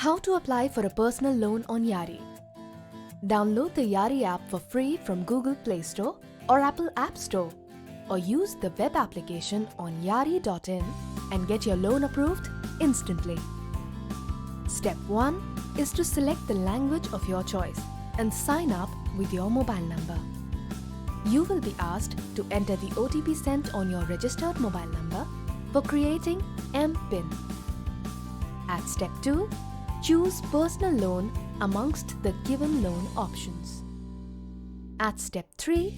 How to apply for a personal loan on Yaarii. Download the Yaarii app for free from Google Play Store or Apple App Store, or use the web application on yaarii.in and get your loan approved instantly. Step 1 is to select the language of your choice and sign up with your mobile number. You will be asked to enter the OTP sent on your registered mobile number for creating MPIN. At step 2, choose personal loan amongst the given loan options. At step 3,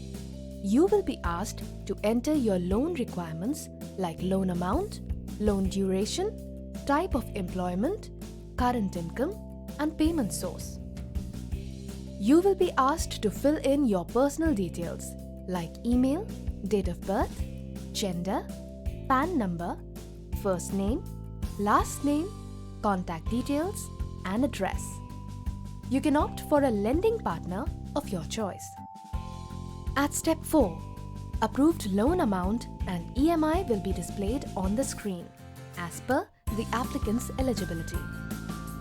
you will be asked to enter your loan requirements like loan amount, loan duration, type of employment, current income, and payment source. You will be asked to fill in your personal details like email, date of birth, gender, PAN number, first name, last name, contact details, and address. You can opt for a lending partner of your choice. At step 4, approved loan amount and EMI will be displayed on the screen as per the applicant's eligibility.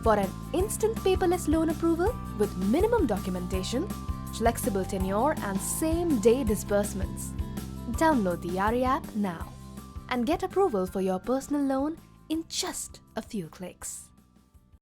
For an instant paperless loan approval with minimum documentation, flexible tenure and same-day disbursements, download the Yaarii app now and get approval for your personal loan in just a few clicks.